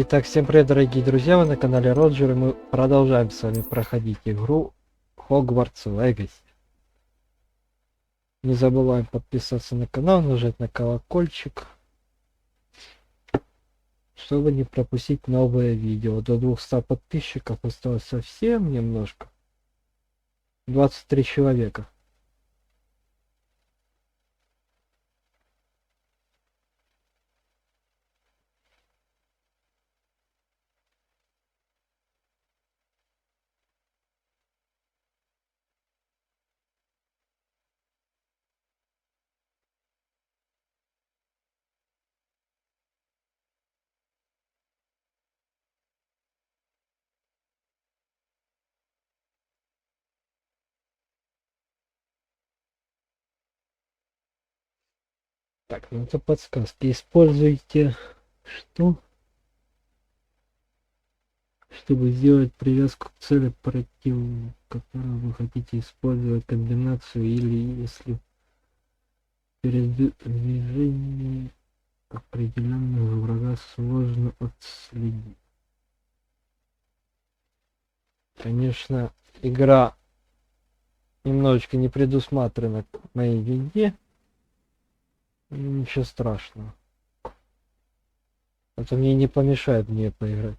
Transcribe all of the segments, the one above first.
Итак, всем привет, дорогие друзья, вы на канале Роджер, и мы продолжаем с вами проходить игру Hogwarts Legacy. Не забываем подписаться на канал, нажать на колокольчик, чтобы не пропустить новые видео. До 200 подписчиков осталось совсем немножко. 23 человека. Так, ну это подсказки. Используйте что? Чтобы сделать привязку к цели против которой вы хотите использовать комбинацию, или если передвижение определенного врага сложно отследить. Конечно, игра немножечко не предусмотрена к моей вине. Ничего страшного. Это мне не помешает мне поиграть.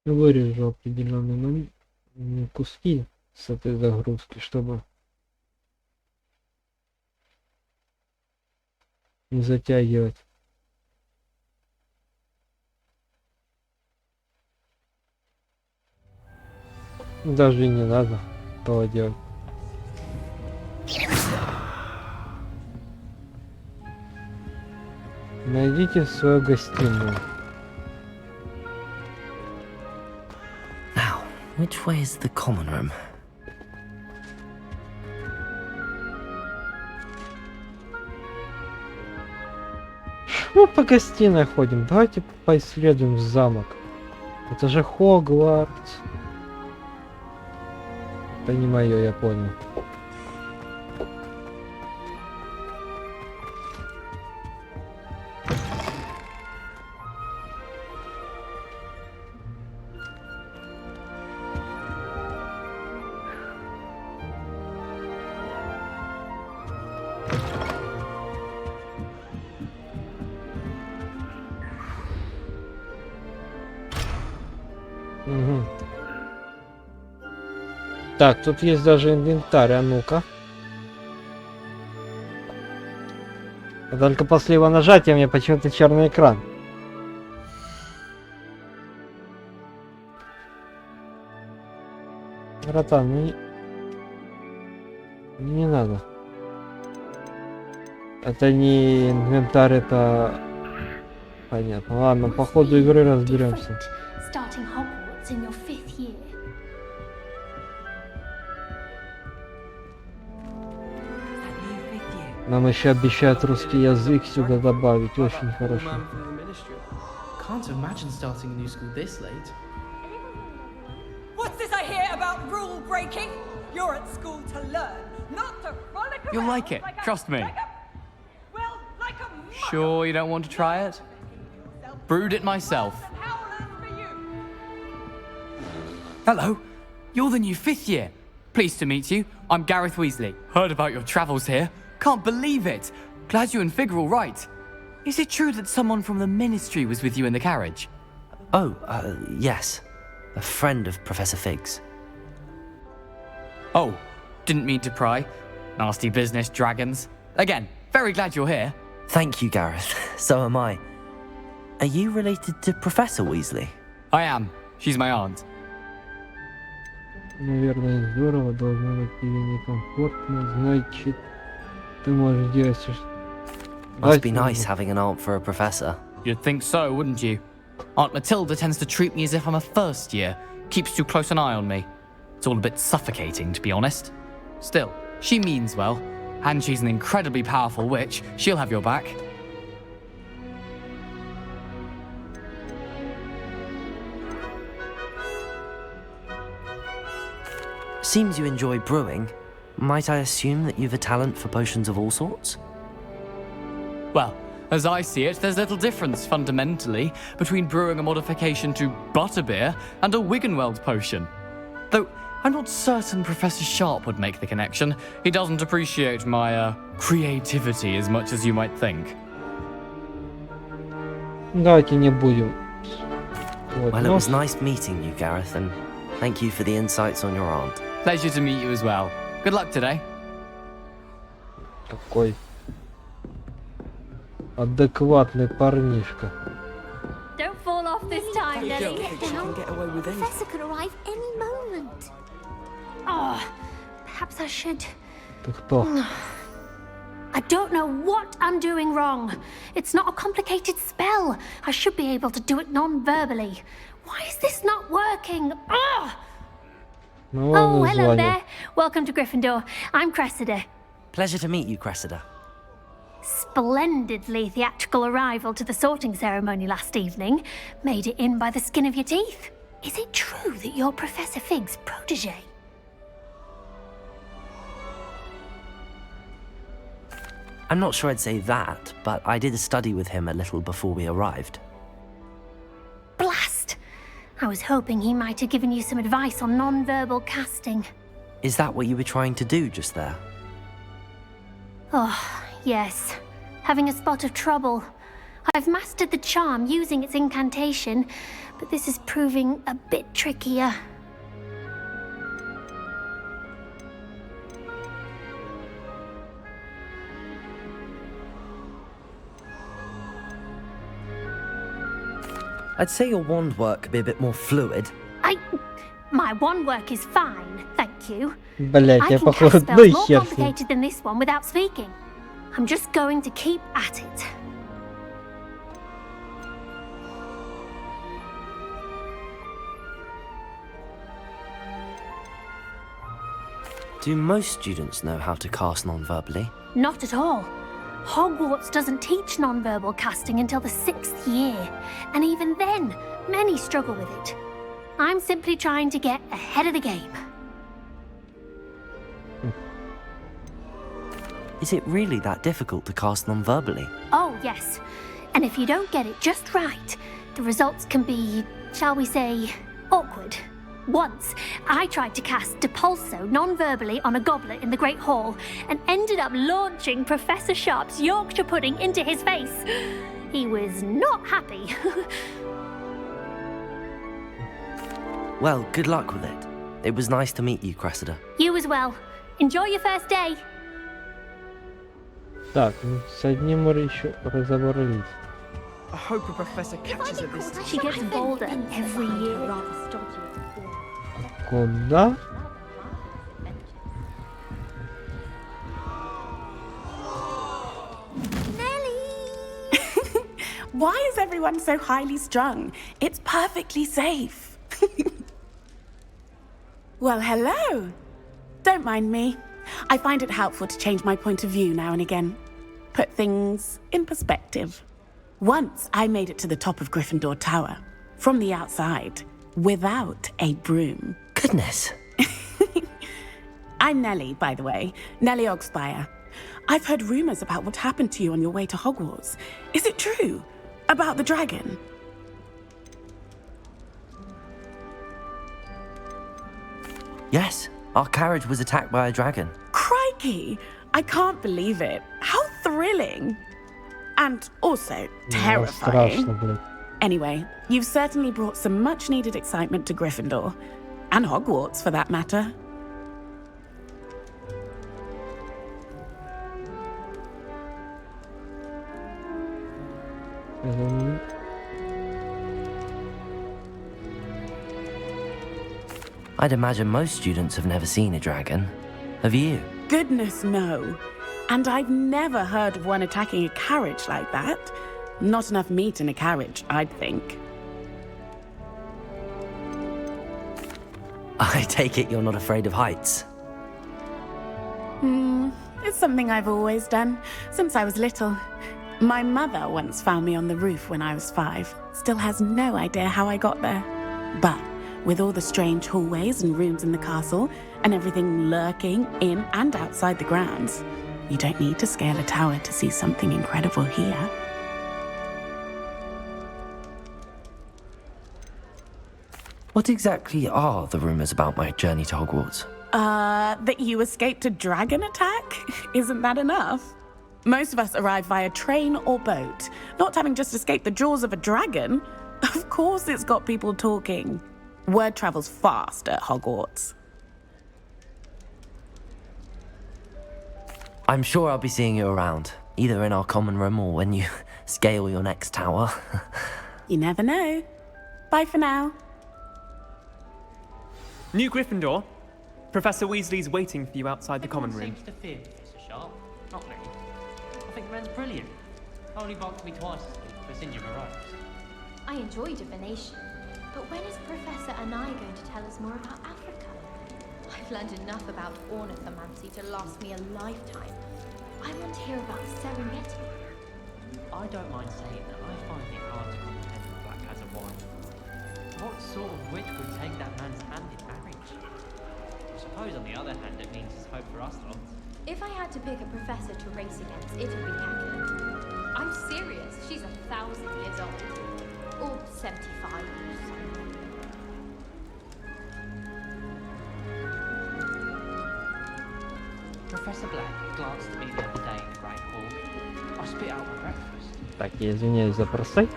Вырежу определенные куски с этой загрузки, чтобы не затягивать. Даже и не надо того делать. Найдите свою гостиную. Which way is the common room? Мы по гостиной ходим. Давайте поисследуем замок. Это же Хогвартс. Это не мое, я понял. Угу. Так, тут есть даже инвентарь, а ну-ка. Только после его нажатия мне почему-то черный экран. Братан, не надо. Это не инвентарь, это... Понятно. Ладно, по ходу игры разберемся. Нам еще обещают русский язык сюда добавить, очень хорошо. You'll like it, trust me. Sure you don't want to try it? Brewed it myself. Hello, you're the new 5th year. Pleased to meet you. I'm Gareth Weasley. Heard about your travels here. Can't believe it. Glad you and Fig are all right. Is it true that someone from the Ministry was with you in the carriage? Oh, yes. A friend of Professor Fig's. Oh, didn't mean to pry. Nasty business, dragons. Again, very glad you're here. Thank you, Gareth. So am I. Are you related to Professor Weasley? I am. She's my aunt. Наверное, здорово, должно быть тебе некомфортно, значит, ты можешь делать все, что... Must be nice having an aunt for a professor. You'd think so, wouldn't you? Aunt Matilda tends to treat me as if I'm a first year. Keeps too close an eye on me. It's all a bit suffocating, to be honest. Still, she means well. And she's an incredibly powerful witch. She'll have your back. Seems you enjoy brewing. Might I assume that you've a talent for potions of all sorts? Well, as I see it, there's little difference, fundamentally, between brewing a modification to butterbeer and a Wiggenweld potion. Though, I'm not certain Professor Sharp would make the connection. He doesn't appreciate my, creativity as much as you might think. Давайте не будем. Вот, Well, it was nice meeting you, Gareth, and thank you for the insights on your aunt. Pleasure to meet you as well. Good luck today. Такой адекватный парнишка. Don't fall off this time, Nelly. Get down. Professor could arrive any moment. Oh, perhaps I should. Ты кто? I don't know what I'm doing wrong. It's not a complicated spell. I should be able to do it non-verbally. Why is this not working? Oh, Ну, oh, ладно, hello звоню. there. Welcome to Gryffindor. I'm Cressida. Pleasure to meet you, Cressida. Splendidly theatrical arrival to the sorting ceremony last evening. Made it in by the skin of your teeth. Is it true that you're Professor Fig's protege? I'm not sure I'd say that, but I did study with him a little before we arrived. Blast! I was hoping he might have given you some advice on non-verbal casting. Is that what you were trying to do just there? Oh, yes. Having a spot of trouble. I've mastered the charm using its incantation, but this is proving a bit trickier. I'd say your wand work could be a bit more fluid. My wand work is fine, thank you. Блять, I я can похож, cast да spells и more хер с ним. complicated than this one without speaking. I'm just going to keep at it. Do most students know how to cast non-verbally? Not at all. Hogwarts doesn't teach non-verbal casting until the 6th year, and even then, many struggle with it. I'm simply trying to get ahead of the game. Is it really that difficult to cast non-verbally? Oh, yes. And if you don't get it just right, the results can be, shall we say, awkward. Once, I tried to cast Depulso non-verbally on a goblet in the Great Hall and ended up launching Professor Sharp's Yorkshire pudding into his face. He was not happy. Well, good luck with it. It was nice to meet you, Cressida. You as well. Enjoy your first day. Так, ну, с одним мы еще разобрались. I hope a professor catches at this. She gets bolder every year. Куда? Why is everyone so highly strung? It's perfectly safe. Well, hello. Don't mind me. I find it helpful to change my point of view now and again. Put things in perspective. Once I made it to the top of Gryffindor Tower, from the outside, without a broom. Goodness. I'm Nellie, by the way. Nellie Ogspire. I've heard rumors about what happened to you on your way to Hogwarts. Is it true? About the dragon? Yes, our carriage was attacked by a dragon. Crikey! I can't believe it. How thrilling! And also Ну, страшно, terrifying. блядь. Anyway, you've certainly brought some much-needed excitement to Gryffindor. And Hogwarts, for that matter. I'd imagine most students have never seen a dragon. Have you? Goodness, no. And I've never heard of one attacking a carriage like that. Not enough meat in a carriage, I'd think. I take it you're not afraid of heights. It's something I've always done, since I was little. My mother once found me on the roof when I was 5. Still has no idea how I got there. But with all the strange hallways and rooms in the castle, and everything lurking in and outside the grounds, you don't need to scale a tower to see something incredible here. What exactly are the rumours about my journey to Hogwarts? That you escaped a dragon attack? Isn't that enough? Most of us arrive via train or boat, not having just escaped the jaws of a dragon. Of course it's got people talking. Word travels fast at Hogwarts. I'm sure I'll be seeing you around, either in our common room or when you scale your next tower. You never know. Bye for now. New Gryffindor. Professor Weasley's waiting for you outside the common room. Seems to fear Professor Sharp, not me. I think Ren's brilliant. Only bumped me twice this week for singing morose. I enjoy divination, but when is Professor Anai going to tell us more about Africa? I've learned enough about ornithomancy to last me a lifetime. I want to hear about Serengeti. I don't mind saying that I find it hard to comprehend the Black as a wife. What sort of witch would take that man's hand in marriage? I suppose on the other hand it means there's hope for us lot. If I had to pick a professor to race against, it would be Hagrid. I'm serious, she's 1,000 years old. Or 75 years old. Professor Black glanced at me the other day in the Great Hall. I spit out my breakfast. Так, я извиняюсь за просейк.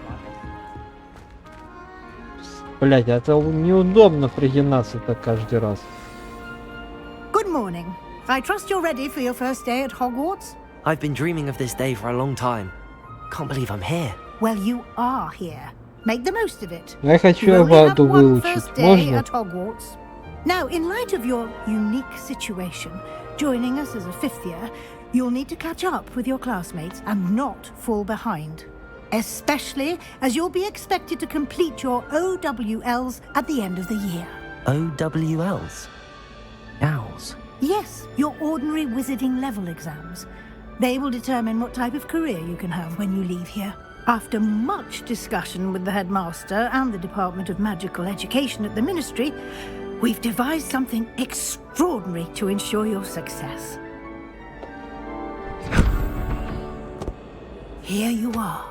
Блять, это неудобно пригинаться-то каждый раз. Good morning. I trust you're ready for your first day at Hogwarts? I've been dreaming of this day for a long time. Can't believe I'm here. Well, you are here. Make the most of it. Я хочу You only have Аваду one выучить. first day Можно? at Hogwarts. Now, in light of your unique situation, joining us as a 5th year, you'll need to catch up with your classmates and not fall behind. Especially as you'll be expected to complete your OWLs at the end of the year. OWLs? Owls? Yes, your ordinary wizarding level exams. They will determine what type of career you can have when you leave here. After much discussion with the headmaster and the Department of Magical Education at the Ministry, we've devised something extraordinary to ensure your success. Here you are.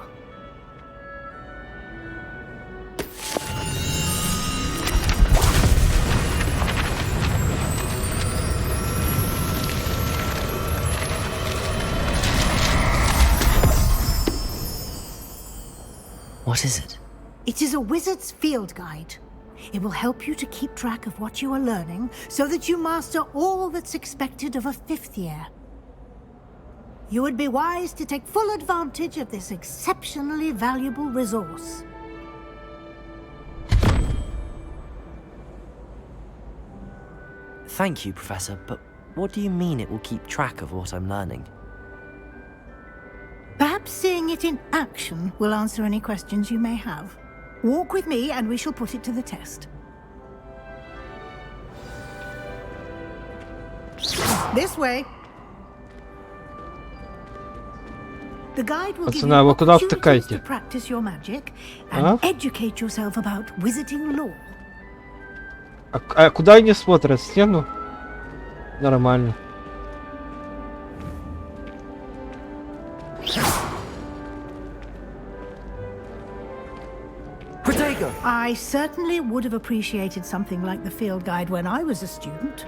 What is it? It is a wizard's field guide. It will help you to keep track of what you are learning so that you master all that's expected of a 5th year. You would be wise to take full advantage of this exceptionally valuable resource. Thank you, Professor, but what do you mean it will keep track of what I'm learning? Perhaps seeing it in action will answer any questions you may have. Walk with me and we shall put it to the test. This way. The guide will give you Пацаны, вы куда opportunities втыкаете? to practice your magic and А? educate yourself about wizarding lore. А куда они смотрят? В стену? Нормально. I certainly would have appreciated something like the field guide when I was a student.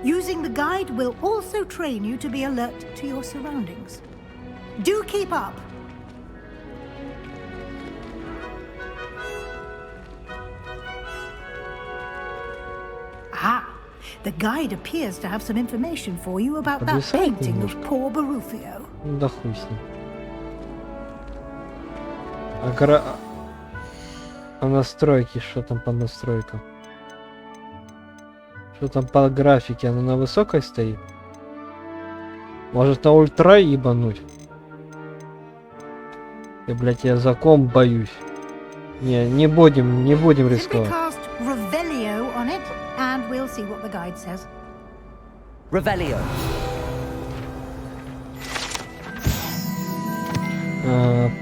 Using the guide will also train you to be alert to your surroundings. Do keep up! The guide appears to have some information for you about that Подвисает painting of немножко. poor Barufio. Ну да хуй с ним. А настройки, что там по настройкам? Что там по графике? Она на высокой стоит? Может на ультра ебануть? И, блять, я за комп боюсь. Не будем Simply рисковать. cast Revelio on it, and we'll see what the guide says. Revelio.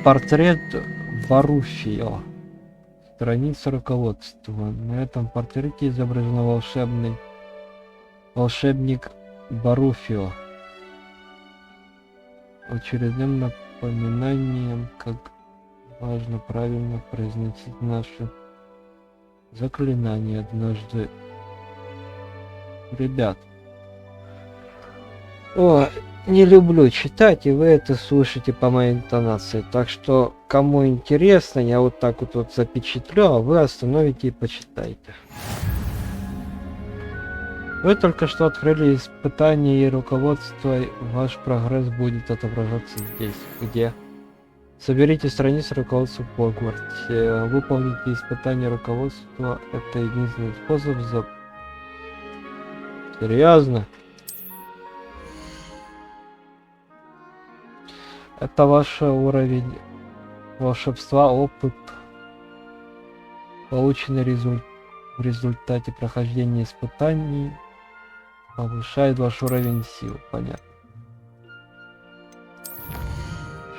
Портрет Баруфио. Страница руководства. На этом портрете изображен волшебник Баруфио. Очередным напоминанием, как важно правильно произносить наши заклинания однажды. Ребят. О, не люблю читать, и вы это слышите по моей интонации. Так что, кому интересно, я вот так вот запечатлю, а вы остановите и почитайте. Вы только что открыли испытание и руководство, ваш прогресс будет отображаться здесь. Где? Соберите страницы руководства в Hogwarts. Выполните испытание руководства. Это единственный способ Серьезно? Это ваш уровень волшебства, опыт, полученный в результате прохождения испытаний, повышает ваш уровень сил. Понятно.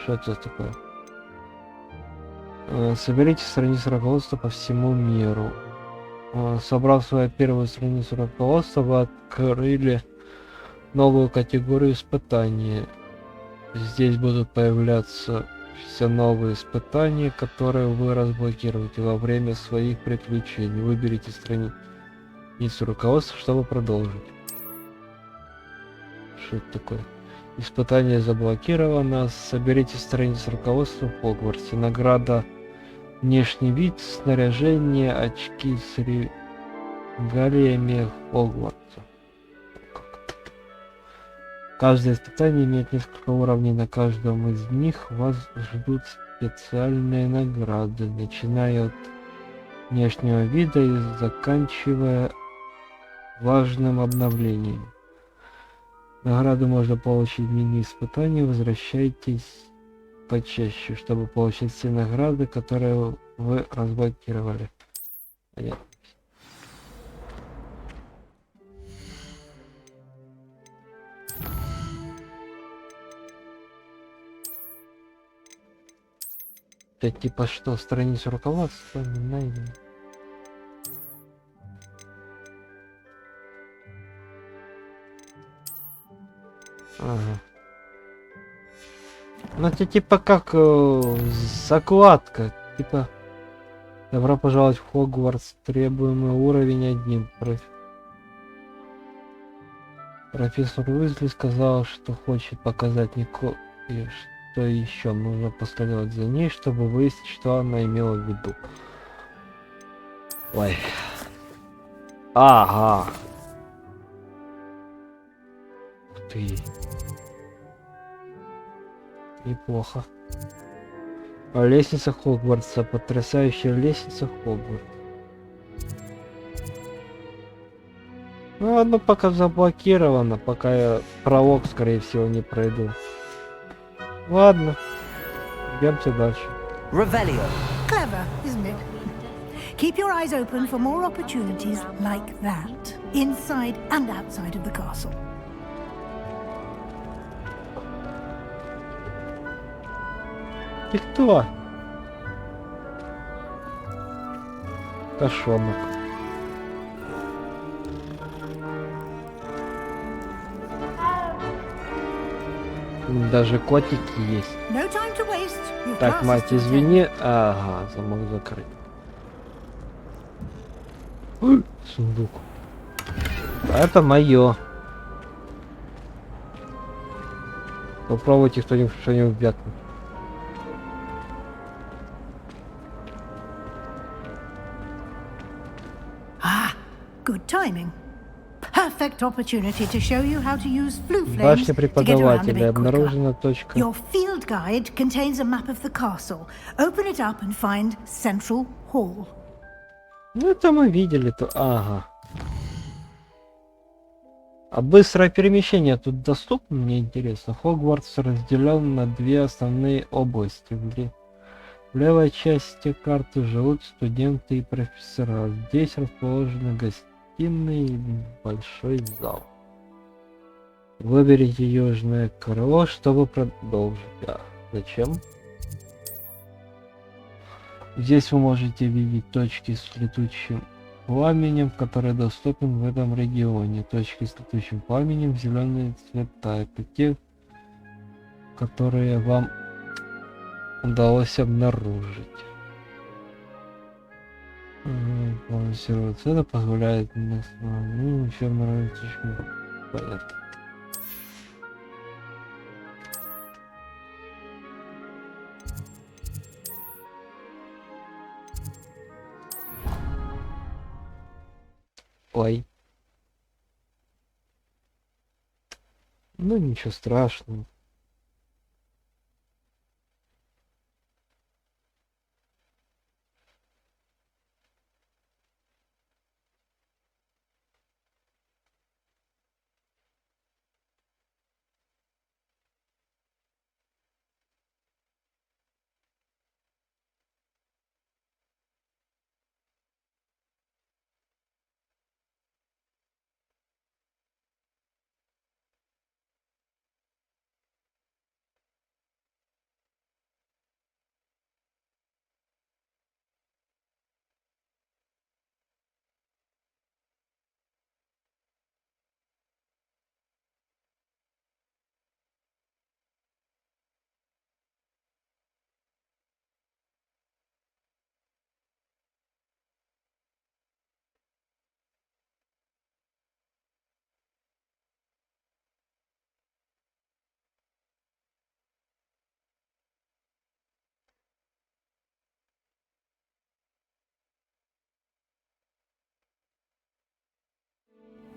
Что это такое? Соберите страницы руководства по всему миру. Собрав свою первую страницу руководства, вы открыли новую категорию испытаний. Здесь будут появляться все новые испытания, которые вы разблокируете во время своих приключений. Выберите страницу руководства, чтобы продолжить. Что это такое? Испытание заблокировано. Соберите страницу руководства в Hogwarts. Награда: внешний вид, снаряжение, очки с регалиями Хогвартса. Каждое испытание имеет несколько уровней. На каждом из них вас ждут специальные награды, начиная от внешнего вида и заканчивая важным обновлением. Награды можно получить в меню испытаний. Возвращайтесь почаще, чтобы получить все награды, которые вы разблокировали. Понятно. Это типа что, страницу руководства не найдем. Ага. Ну это типа как закладка. Типа добро пожаловать в Хогвартс. Требуемый уровень 1. Профессор Уизли сказал, что хочет показать Нико и что еще нужно последовать за ней, чтобы выяснить, что она имела в виду. Ой. Ага. Ух ты. Неплохо. Лестница Хогвартса. Потрясающая лестница Хогвартса. Ну, одно пока заблокировано, пока я пролог, скорее всего, не пройду. Ладно. Идемте дальше. Revelio. Clever, isn't it? Keep your eyes open for more opportunities like that, inside and outside of the castle. Ты кто? Кошонок. Даже котики есть. No time to waste. Your Так, class is мать, to attend. извини. Ага, замок закрыть. Ой, сундук. Это мое. Попробуйте кто-нибудь что-нибудь вякнуть. Ah, good timing. perfect opportunity to show you how to use flue flames Башня to get around a преподавателя. bit quicker. Обнаружена точка. Your field guide contains a map of the castle. Open it up and find Central Hall. Ну это мы видели, то. Ага. А быстрое перемещение тут доступно, мне интересно. Хогвартс разделен на две основные области. В левой части карты живут студенты и профессора. Здесь расположены гостиные и большой зал. Выберите южное крыло, чтобы продолжить. Зачем? Здесь вы можете видеть точки с летучим пламенем, который доступен в этом регионе. Точки с летучим пламенем, зеленые цвета. Это те, которые вам удалось обнаружить. Балансироваться. Это позволяет еще обнаружить очень понятно. Ой. Ну ничего страшного.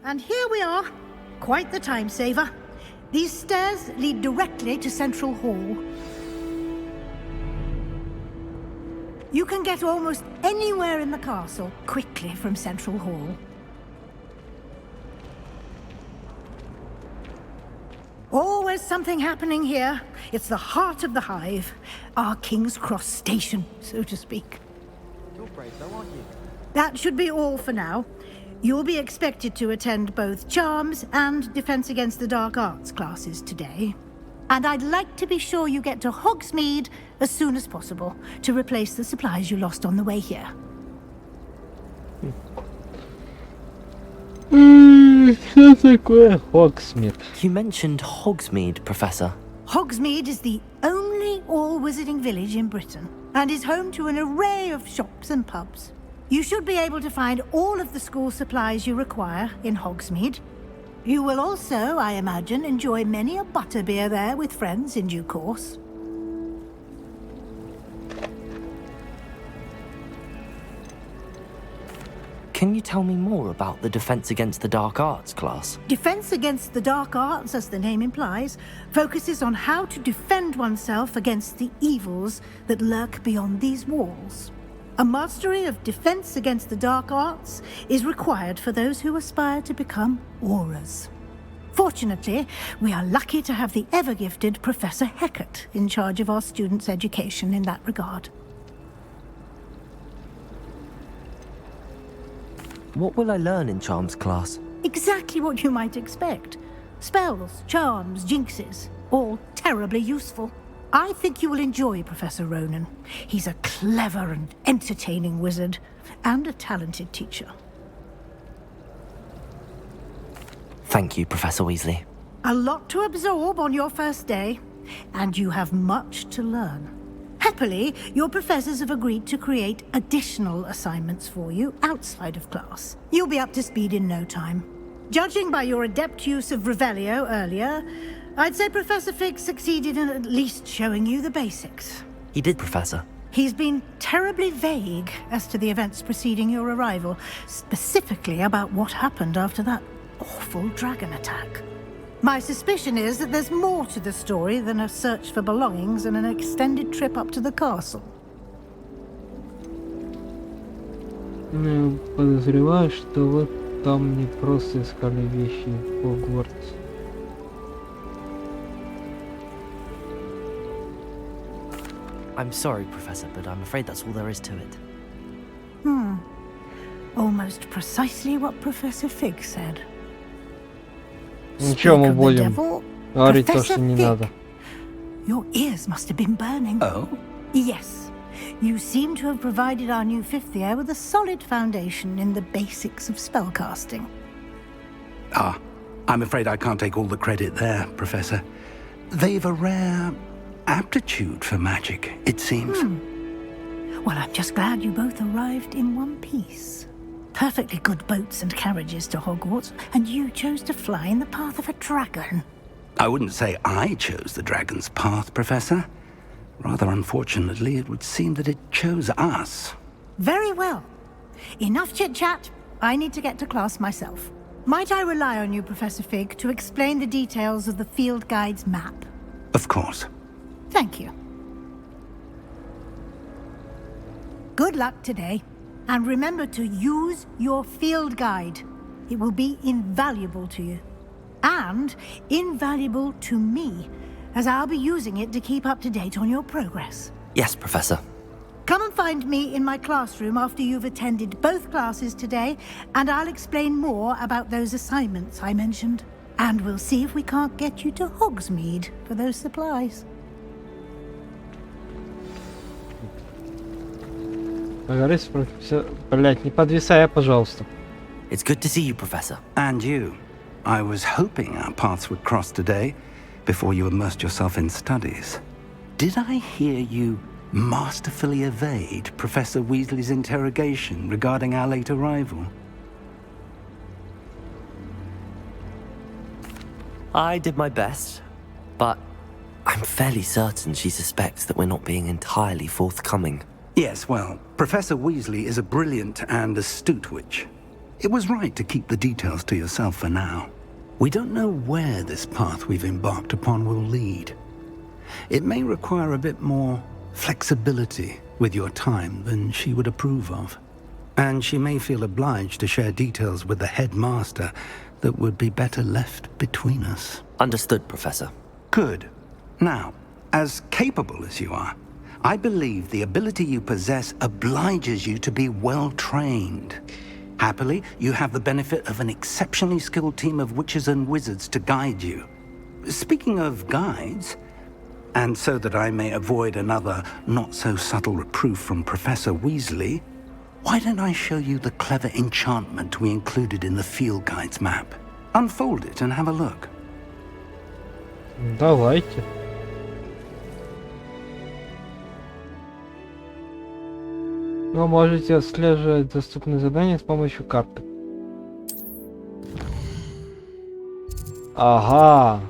And here we are. Quite the time saver. These stairs lead directly to Central Hall. You can get almost anywhere in the castle quickly from Central Hall. Always something happening here. It's the heart of the hive. Our King's Cross station, so to speak. You're brave though, aren't you? That should be all for now. You'll be expected to attend both Charms and Defense Against the Dark Arts classes today. And I'd like to be sure you get to Hogsmeade as soon as possible to replace the supplies you lost on the way here. Что такое Hogsmeade? You mentioned Hogsmeade, Professor. Hogsmeade is the only all-wizarding village in Britain and is home to an array of shops and pubs. You should be able to find all of the school supplies you require in Hogsmeade. You will also, I imagine, enjoy many a butterbeer there with friends in due course. Can you tell me more about the Defense Against the Dark Arts class? Defense Against the Dark Arts, as the name implies, focuses on how to defend oneself against the evils that lurk beyond these walls. A mastery of Defense Against the Dark Arts is required for those who aspire to become Aurors. Fortunately, we are lucky to have the ever-gifted Professor Hecat in charge of our students' education in that regard. What will I learn in Charms class? Exactly what you might expect. Spells, charms, jinxes, all terribly useful. I think you will enjoy Professor Ronan. He's a clever and entertaining wizard, and a talented teacher. Thank you, Professor Weasley. A lot to absorb on your first day, and you have much to learn. Happily, your professors have agreed to create additional assignments for you outside of class. You'll be up to speed in no time. Judging by your adept use of Revelio earlier, I'd say Professor Fig succeeded in at least showing you the basics. He did, Professor. He's been terribly vague as to the events preceding your arrival, specifically about what happened after that awful dragon attack. My suspicion is that there's more to the story than a search for belongings and an extended trip up to the castle. Подозреваю, что вы там не просто искали вещи в Хогвартс. I'm sorry, Professor, but I'm afraid that's all there is to it. Almost precisely what Professor Fig said. Ничего, мы Speak of the будем devil, говорить то, Professor что не Fig. надо. Your ears must have been burning. Oh? Yes. You seem to have provided our new fifth year with a solid foundation in the basics of spellcasting. Ah, I'm afraid I can't take all the credit there, Professor. They've a rare aptitude for magic, it seems. Well, I'm just glad you both arrived in one piece. Perfectly good boats and carriages to Hogwarts, and you chose to fly in the path of a dragon. I wouldn't say I chose the dragon's path, Professor. Rather unfortunately, it would seem that it chose us. Very well. Enough chit-chat. I need to get to class myself. Might I rely on you, Professor Fig, to explain the details of the field guide's map? Of course. Thank you. Good luck today. And remember to use your field guide. It will be invaluable to you. And invaluable to me, as I'll be using it to keep up to date on your progress. Yes, Professor. Come and find me in my classroom after you've attended both classes today, and I'll explain more about those assignments I mentioned. And we'll see if we can't get you to Hogsmeade for those supplies. Блять, не подвисай, пожалуйста. It's good to see you, Professor. And you. I was hoping our paths would cross today, before you immersed yourself in studies. Did I hear you masterfully evade Professor Weasley's interrogation regarding our late arrival? I did my best, but I'm fairly certain she suspects that we're not being entirely forthcoming. Yes, well, Professor Weasley is a brilliant and astute witch. It was right to keep the details to yourself for now. We don't know where this path we've embarked upon will lead. It may require a bit more flexibility with your time than she would approve of. And she may feel obliged to share details with the headmaster that would be better left between us. Understood, Professor. Good. Now, as capable as you are, I believe the ability you possess obliges you to be well trained. Happily, you have the benefit of an exceptionally skilled team of witches and wizards to guide you. Speaking of guides, and so that I may avoid another not-so-subtle reproof from Professor Weasley, why don't I show you the clever enchantment we included in the field guide's map? Unfold it and have a look. Давайте. Вы можете отслеживать доступные задания с помощью карты. Ага.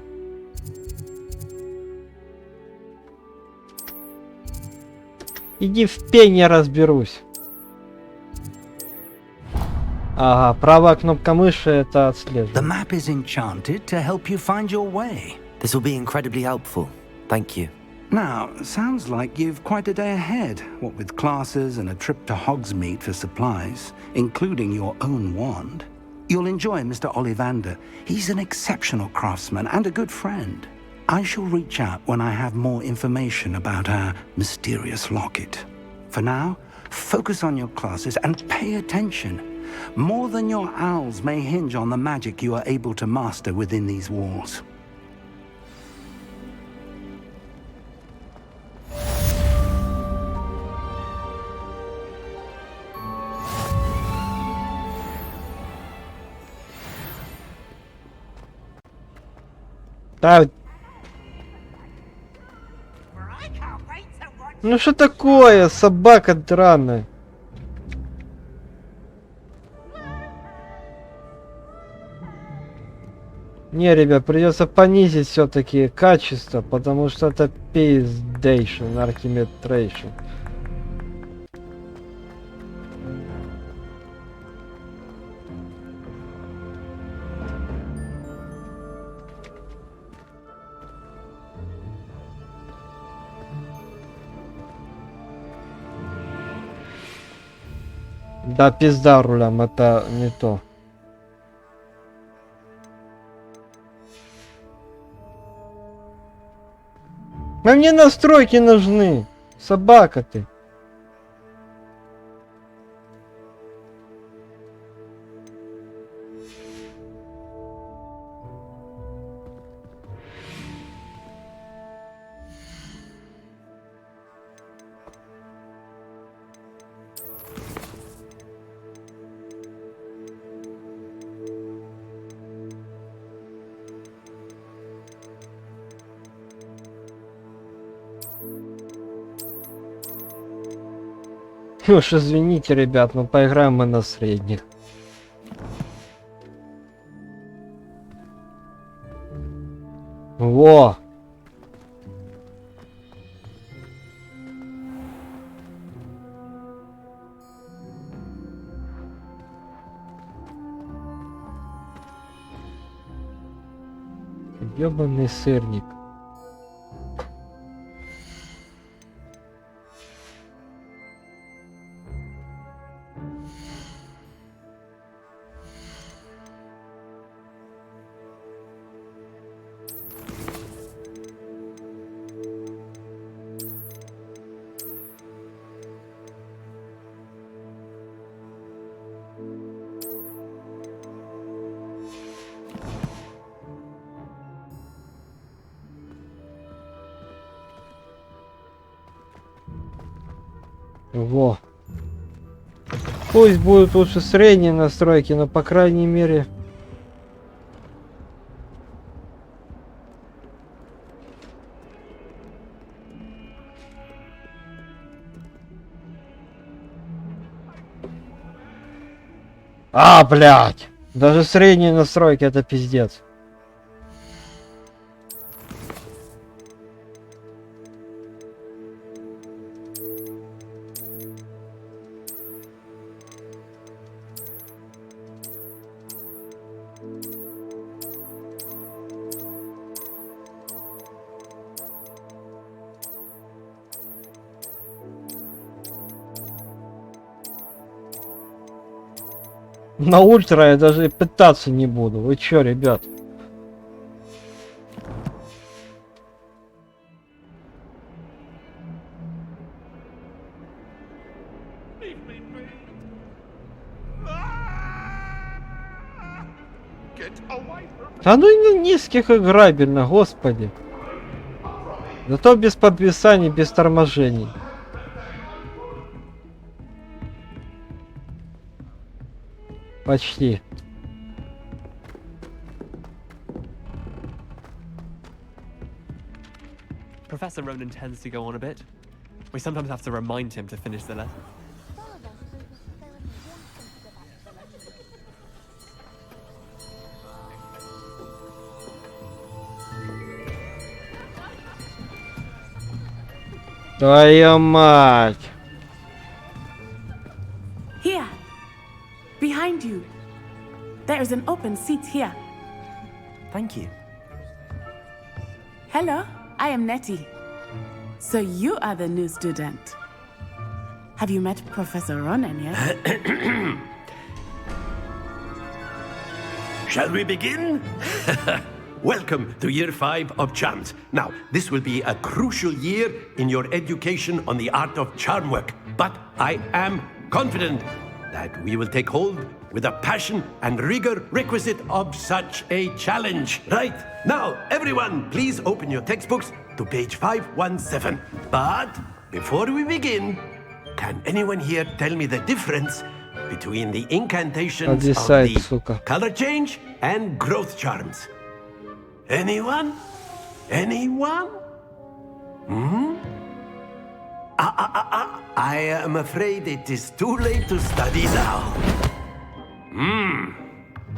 Иди в пень, я разберусь. Ага, правая кнопка мыши это отслеживать. The map is enchanted to help you find your way. This will be incredibly helpful. Thank you. Now, sounds like you've quite a day ahead, what with classes and a trip to Hogsmeade for supplies, including your own wand. You'll enjoy Mr. Ollivander. He's an exceptional craftsman and a good friend. I shall reach out when I have more information about our mysterious locket. For now, focus on your classes and pay attention. More than your owls may hinge on the magic you are able to master within these walls. Да. Ну что такое, собака драная? Не, ребят, придется понизить все-таки качество, потому что это пиздейшн, архиметрейшн. Да пизда рулям, это не то. А мне настройки нужны. Собака ты. Уж извините, ребят, но поиграем мы на средних. Во! Ёбаный сырник. Во. Пусть будут лучше средние настройки, но по крайней мере... А, блядь! Даже средние настройки это пиздец. На ультра я даже пытаться не буду. Вы чё, ребят? А ну и на низких играбельно, господи. Зато без подвисаний, без торможений. Почти. Professor Ronan tends to go on a bit. We sometimes have to remind him to finish the lesson. Твою мать! Here. Behind you. There is an open seat here. Thank you. Hello, I am Nettie. So you are the new student. Have you met Professor Ronan yet? Shall we begin? Welcome to year 5 of charms. Now, this will be a crucial year in your education on the art of charm work. But I am confident that we will take hold with the passion and rigor requisite of such a challenge. Right, now everyone, please open your textbooks to page 517. But before we begin, can anyone here tell me the difference between the incantations of the color change and growth charms? Anyone? Anyone? Hmm? I am afraid it is too late to study now.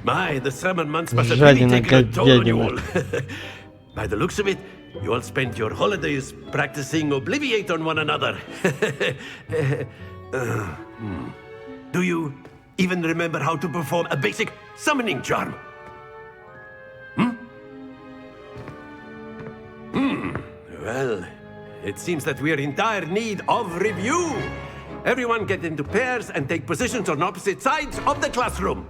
My, the summer months must have really taken a toll on you all. By the looks of it, you all spent your holidays practicing Obliviate on one another. Do you even remember how to perform a basic summoning charm? Well, it seems that we are in dire need of review. everyone get into pairs and take positions on opposite sides of the classroom.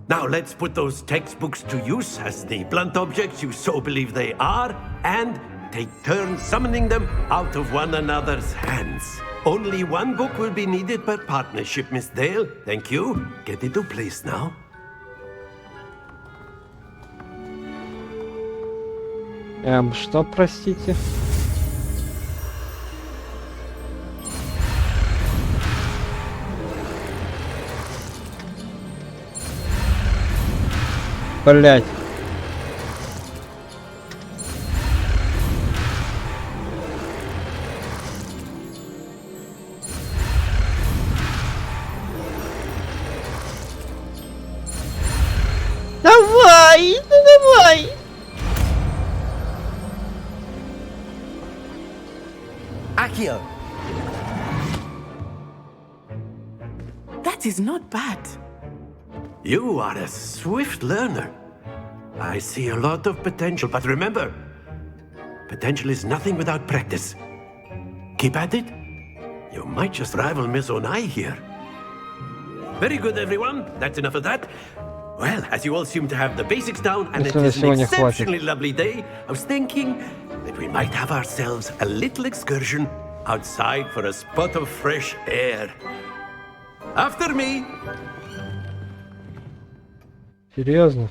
Now let's put those textbooks to use as the blunt objects you so believe they are, and take turns summoning them out of one another's hands. Only one book will be needed per partnership, Miss Dale. Thank you. Get into place now. Что, простите? Блять. Давай, ну давай. Accio! That is not bad. You are a swift learner. I see a lot of potential, but remember, potential is nothing without practice. Keep at it. You might just rival Miss Onai here. Very good, everyone. That's enough of that. Well, as you all seem to have the basics down, and it is an exceptionally lovely day, I was thinking that we might have ourselves a little excursion outside for a spot of fresh air. After me. Серьезно?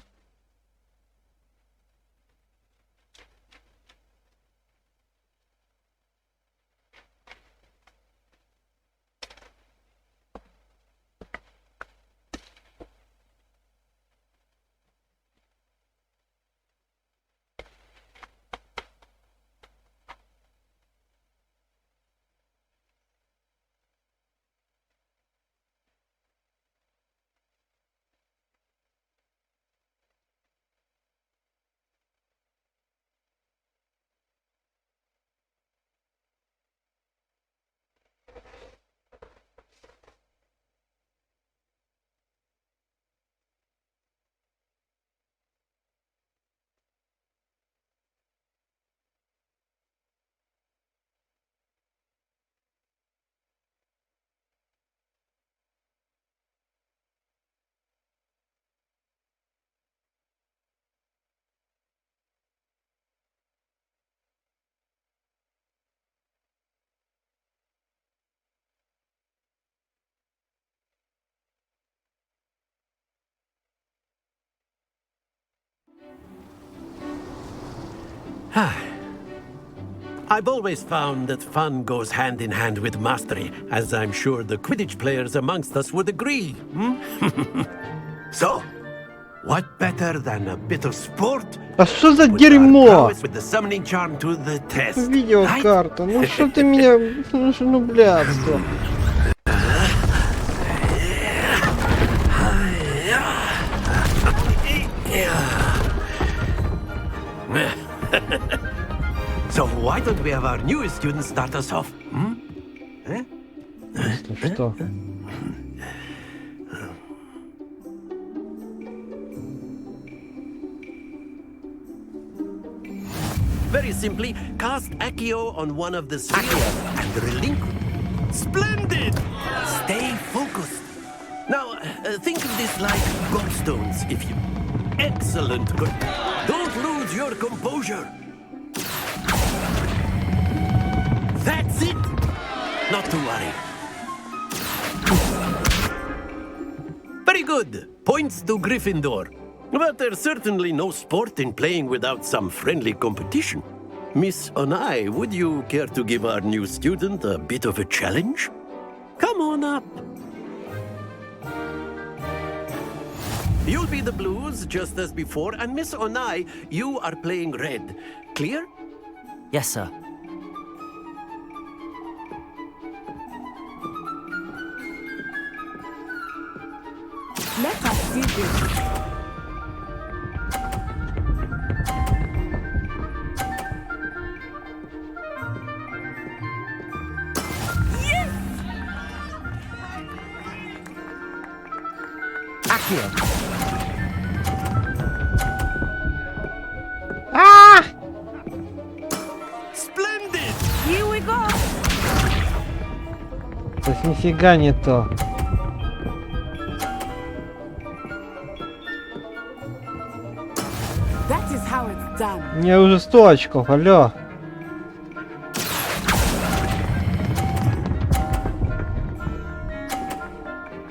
I've always found that fun goes hand in hand with mastery, as I'm sure the Quidditch players amongst us would agree. So, what better than a bit of sport? А что за дерьмо? With the summoning charm to the test. Видеокарта, ну что ты меня, ну блядство. So why don't we have our newest student start us off? Что? Very simply, cast Accio on one of the spheres and relinquish. Splendid! Stay focused. Now, think of this like gobstones, if you... Excellent. Good. Don't lose your composure. That's it. Not to worry. Very good. Points to Gryffindor. But there's certainly no sport in playing without some friendly competition. Miss Onai, would you care to give our new student a bit of a challenge? Come on up. You'll be the blues, just as before, and Miss Onai, you are playing red. Clear? Yes, sir. Let us do this. Accio! Ah! Splendid! Here we go. То есть нифига не то. That is how it's done. У меня уже 100 очков, алло.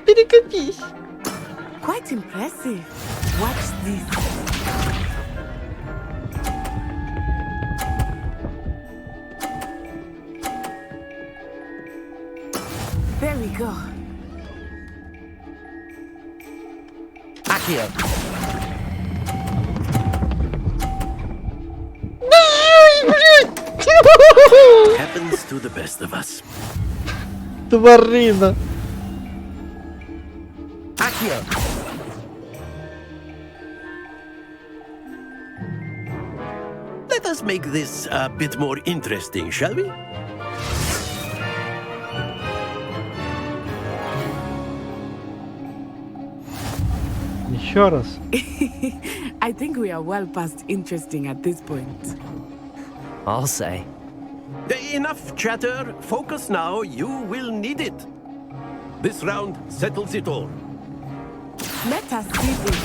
Перекатись. Quite impressive. Watch this. There we go. Accio. Happens to the best of us. Тварина. Accio. Let us make this a bit more interesting, shall we? Еще раз. I think we are well past interesting at this point. I'll say. Enough chatter. Focus now. You will need it. This round settles it all. Let us see this.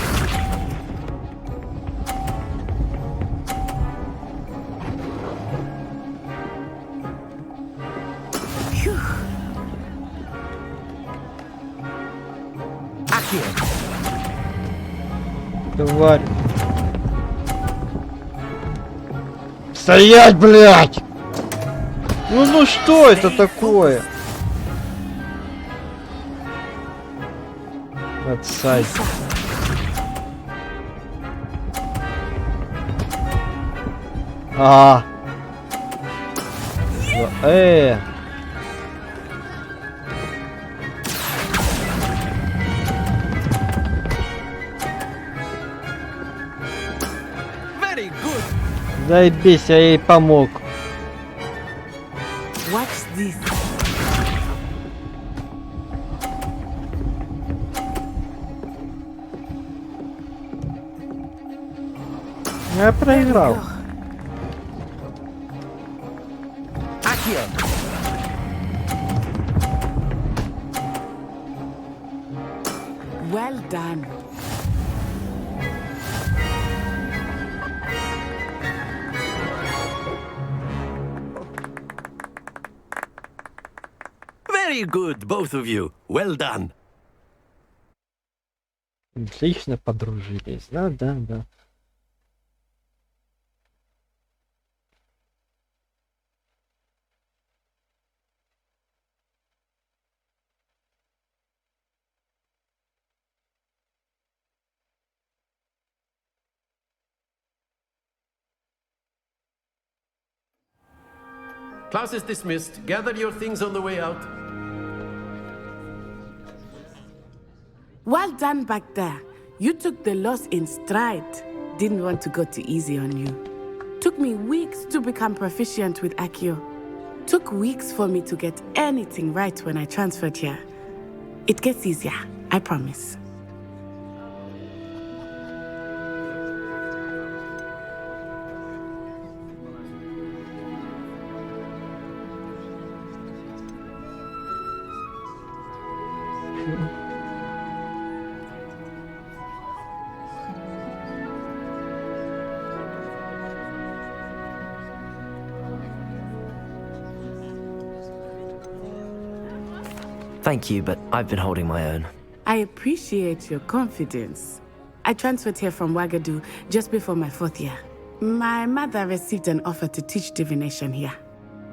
Phew. Accio. Тварь. Стоять, блядь! Ну что это такое? Отсай. А. Very good. Заебись, я ей помог. Watch this. Я проиграл. Accio. Well done. Very good, both of you. Well done. Отлично подружились. Да. Class is dismissed. Gather your things on the way out. Well done back there. You took the loss in stride. Didn't want to go too easy on you. Took me weeks to become proficient with Accio. Took weeks for me to get anything right when I transferred here. It gets easier, I promise. Thank you, but I've been holding my own. I appreciate your confidence. I transferred here from Ouagadougou just before my 4th year. My mother received an offer to teach divination here.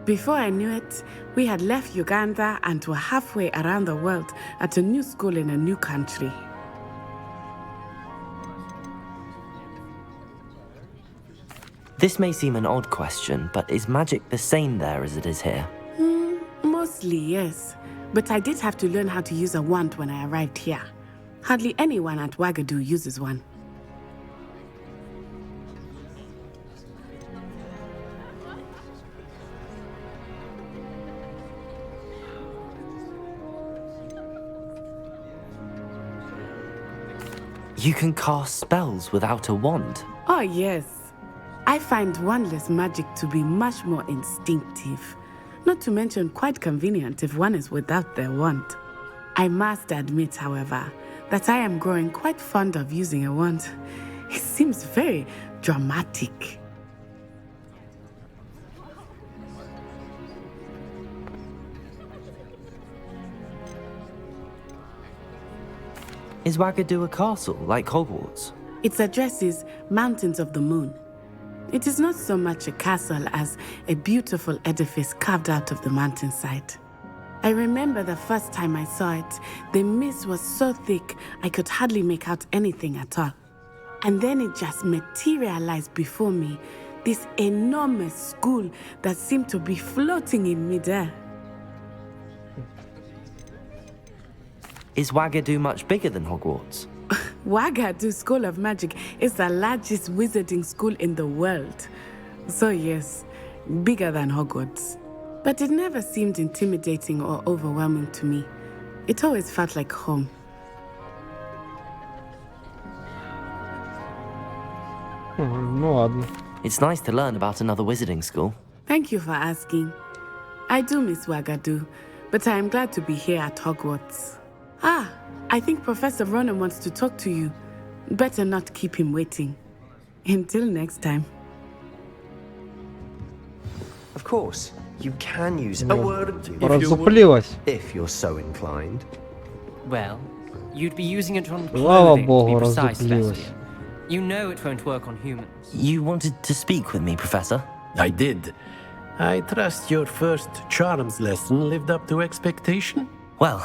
Before I knew it, we had left Uganda and were halfway around the world at a new school in a new country. This may seem an odd question, but is magic the same there as it is here? Mostly, yes. But I did have to learn how to use a wand when I arrived here. Hardly anyone at Ouagadougou uses one. You can cast spells without a wand. Oh, yes. I find wandless magic to be much more instinctive. Not to mention quite convenient if one is without their wand. I must admit, however, that I am growing quite fond of using a wand. It seems very dramatic. Is Wagadu a castle like Hogwarts? Its address is Mountains of the Moon. It is not so much a castle as a beautiful edifice carved out of the mountainside. I remember the first time I saw it, the mist was so thick I could hardly make out anything at all. And then it just materialized before me, this enormous school that seemed to be floating in midair. Is Wagadu much bigger than Hogwarts? Wagadu School of Magic is the largest wizarding school in the world. So yes, bigger than Hogwarts. But it never seemed intimidating or overwhelming to me. It always felt like home. Ну ладно. It's nice to learn about another wizarding school. Thank you for asking. I do miss Wagadu, but I am glad to be here at Hogwarts. Ah, I think Professor Ronan wants to talk to you. Better not keep him waiting. Until next time. Of course, you can use a word Разуплилась. if you're so inclined. Well, you'd be using it on Слава clothing, to богу, be precise, разуплилась. Sebastian. You know it won't work on humans. You wanted to speak with me, Professor? I did. I trust your first charms lesson lived up to expectation? Well,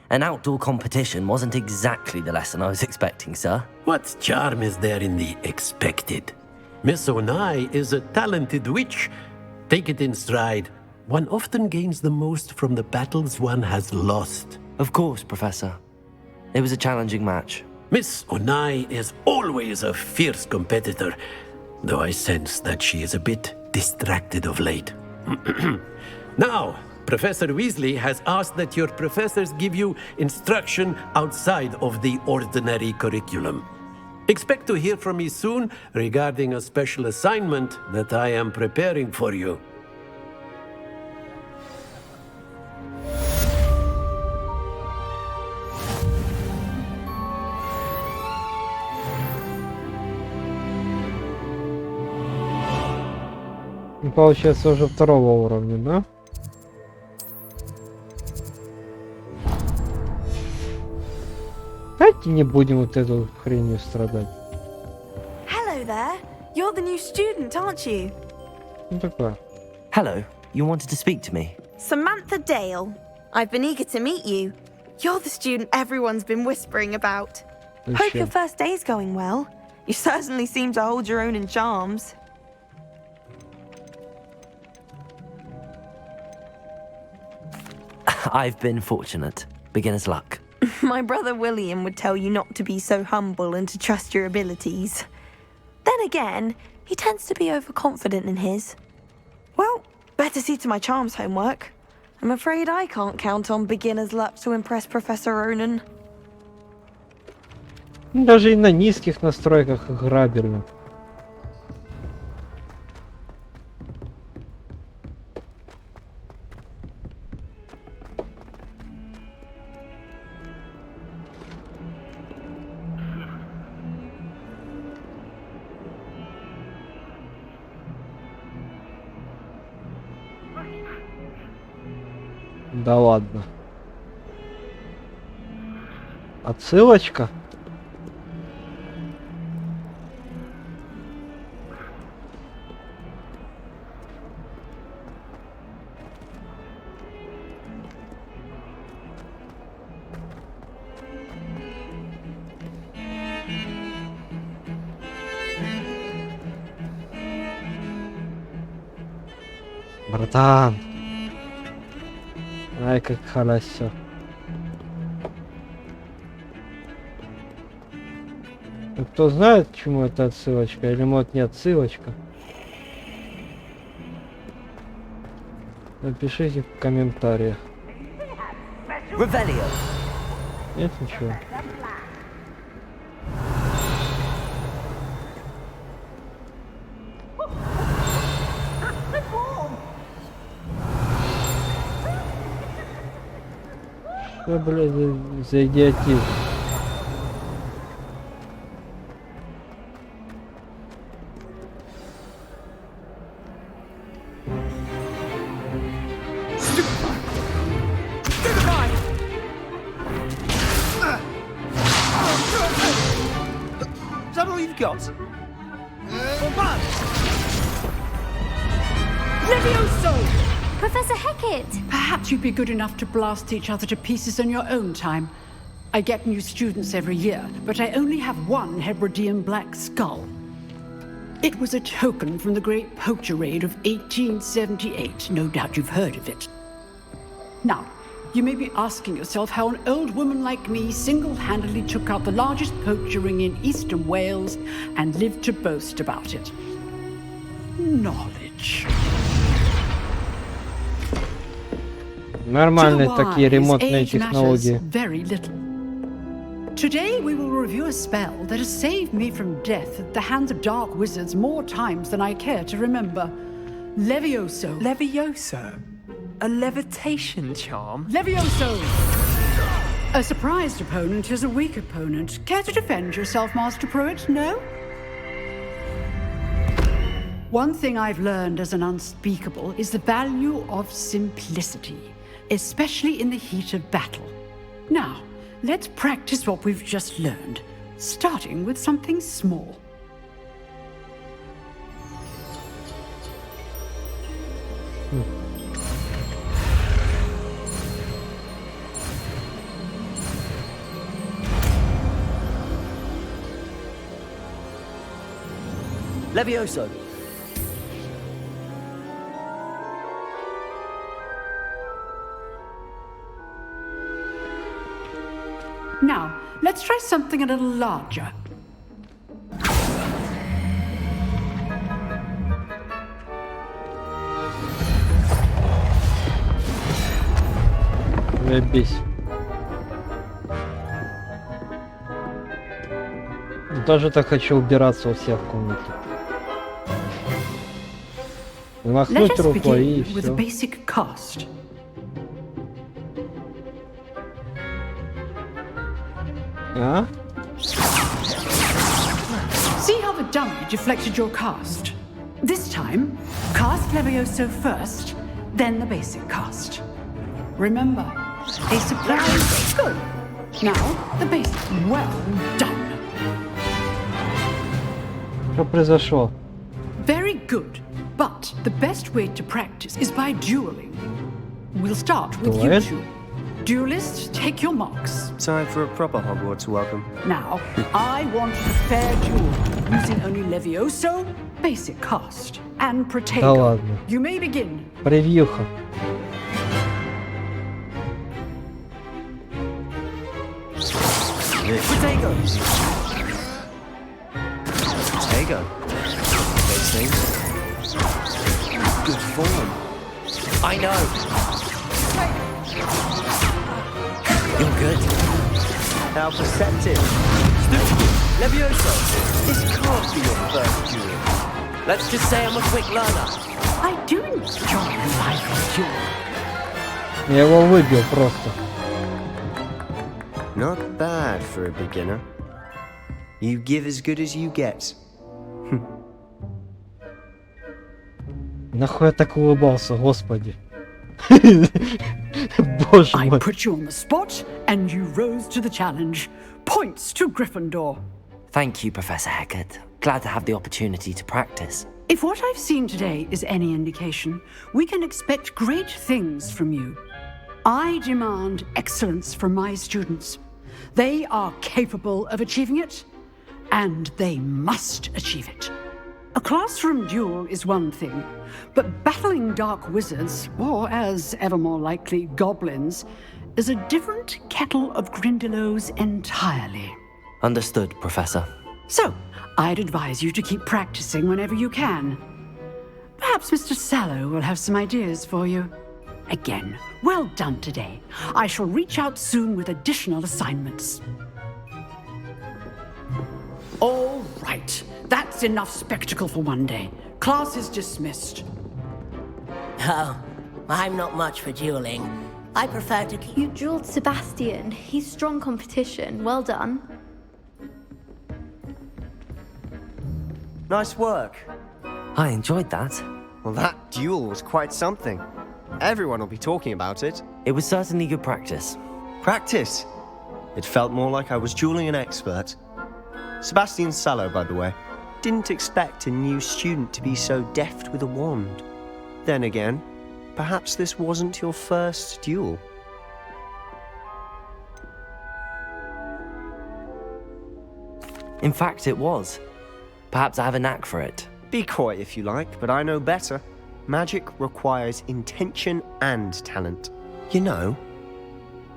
an outdoor competition wasn't exactly the lesson I was expecting, sir. What charm is there in the expected? Miss Onai is a talented witch. Take it in stride. One often gains the most from the battles one has lost. Of course, Professor. It was a challenging match. Miss Onai is always a fierce competitor, though I sense that she is a bit distracted of late. Now, Professor Weasley has asked that your professors give you instruction outside of the ordinary curriculum. Expect to hear from me soon regarding a special assignment that I am preparing for you. Получается уже второго уровня, да? Давайте не будем вот эту хренью страдать. Hello there. You're the new student, aren't you? Ну такое. Hello, you wanted to speak to me? Samantha Dale. I've been eager to meet you. You're the student everyone's been whispering about. Hope your first day's going well. You certainly seem to hold your own in charms. I've been fortunate. Beginner's luck. My brother William would tell you not to be so humble and to trust your abilities. Then again, he tends to be overconfident in his. Well, better see to my charms homework. I'm afraid I can't count on beginner's luck to impress Professor Ronan. Даже и на низких настройках играбельно. Да ладно. Отсылочка? Братан. Ай, как хорошо. Кто знает, к чему это отсылочка, или может не отсылочка? Напишите в комментариях. Revelio. Нет ничего. Что, блядь, за идиотизм? Is that all you've got? Levioso! Professor Hecat! Perhaps you'd be good enough to blast each other to pieces in your own time. I get new students every year, but I only have one Hebridean black skull. It was a token from the Great Poacher Raid of 1878. No doubt you've heard of it. Now, you may be asking yourself how an old woman like me single-handedly took out the largest poacher ring in eastern Wales and lived to boast about it. Knowledge. Нормальные такие ремонтные технологии. Very little. Today we will review a spell that has saved me from death at the hands of dark wizards more times than I care to remember. Levioso. Levioso? A levitation charm? Levioso! A surprised opponent is a weak opponent. Care to defend yourself, Master Pruitt? No? One thing I've learned as an unspeakable is the value of simplicity, especially in the heat of battle. Now, let's practice what we've just learned, starting with something small. Levioso. Now, let's try something a little larger. Заебись. Тоже так хочу убираться у себя в комнате. Махнуть рукой и with a все. basic cast. А? See how the dummy deflected your cast? This time, cast Levioso first, then the basic cast. Remember, a surprise. Good. Now, the basic. Well done. Что произошло? Very good. But the best way to practice is by dueling. We'll start with you Duel? two. Duelists, take your marks. Time for a proper Hogwarts welcome. Now, I want a fair duel, using only Levioso, basic cast, and Да Protego. ладно. You may begin. Превьюха. Protego! Protego. Facing. Good form. I know. You're good. How perceptive. Levioso. This can't be your first duel. Let's just say I'm a quick learner. I do enjoy a lively duel. Я его выбил просто. Not bad for a beginner. You give as good as you get. Нахуй я так улыбался, господи. Боже I мой. put you on the spot, and you rose to the challenge. Points to Gryffindor. Thank you, Professor Hecat. Glad to have the opportunity to practice. If what I've seen today is any indication, we can expect great things from you. I demand excellence from my students. They are capable of achieving it, and they must achieve it. A classroom duel is one thing, but battling dark wizards, or as ever more likely, goblins, is a different kettle of Grindylows entirely. Understood, Professor. So, I'd advise you to keep practicing whenever you can. Perhaps Mr. Sallow will have some ideas for you. Again, well done today. I shall reach out soon with additional assignments. All right. That's enough spectacle for one day. Class is dismissed. Oh, I'm not much for dueling, I prefer to keep... You dueled Sebastian. He's strong competition. Well done. Nice work. I enjoyed that. Well, that duel was quite something. Everyone will be talking about it. It was certainly good practice. Practice? It felt more like I was dueling an expert. Sebastian Sallow, by the way. Didn't expect a new student to be so deft with a wand. Then again, perhaps this wasn't your first duel. In fact, it was. Perhaps I have a knack for it. Be coy if you like, but I know better. Magic requires intention and talent. You know,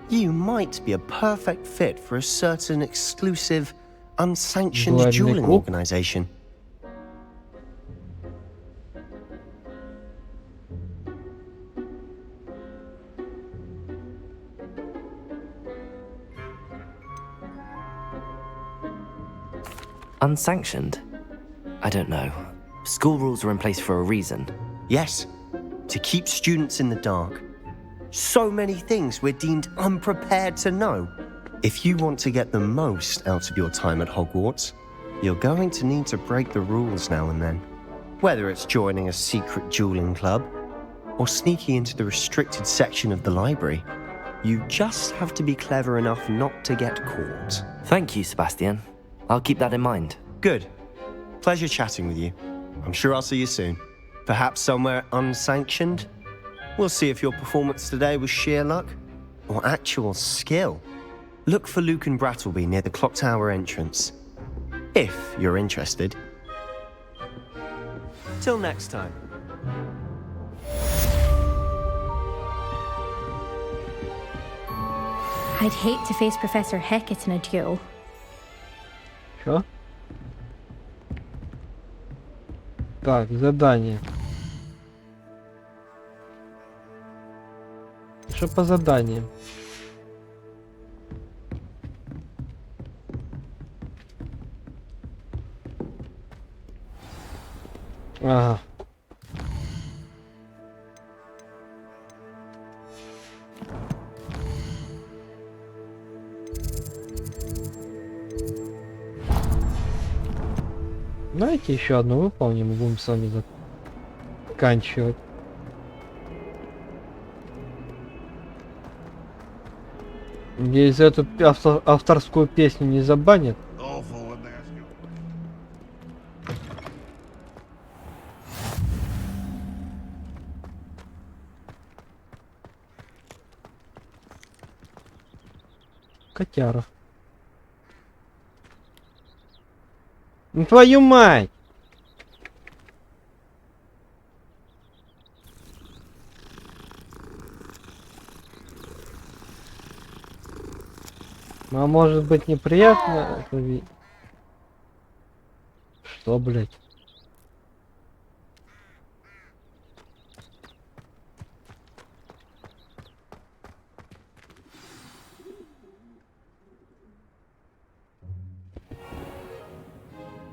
you might be a perfect fit for a certain exclusive, unsanctioned dueling organization. Unsanctioned? I don't know. School rules are in place for a reason. Yes, to keep students in the dark. So many things we're deemed unprepared to know. If you want to get the most out of your time at Hogwarts, you're going to need to break the rules now and then. Whether it's joining a secret dueling club, or sneaking into the restricted section of the library, you just have to be clever enough not to get caught. Thank you, Sebastian. I'll keep that in mind. Good. Pleasure chatting with you. I'm sure I'll see you soon. Perhaps somewhere unsanctioned? We'll see if your performance today was sheer luck or actual skill. Look for Luke and Brattleby near the clock tower entrance, if you're interested. Till next time. I'd hate to face Professor Hecat in a duel. Чё? Так, задание. Что по заданиям? Ага. Давайте еще одну выполним и будем с вами заканчивать. Если эту авторскую песню не забанят. Котяра. Ну твою мать! А может быть неприятно? Что, блять?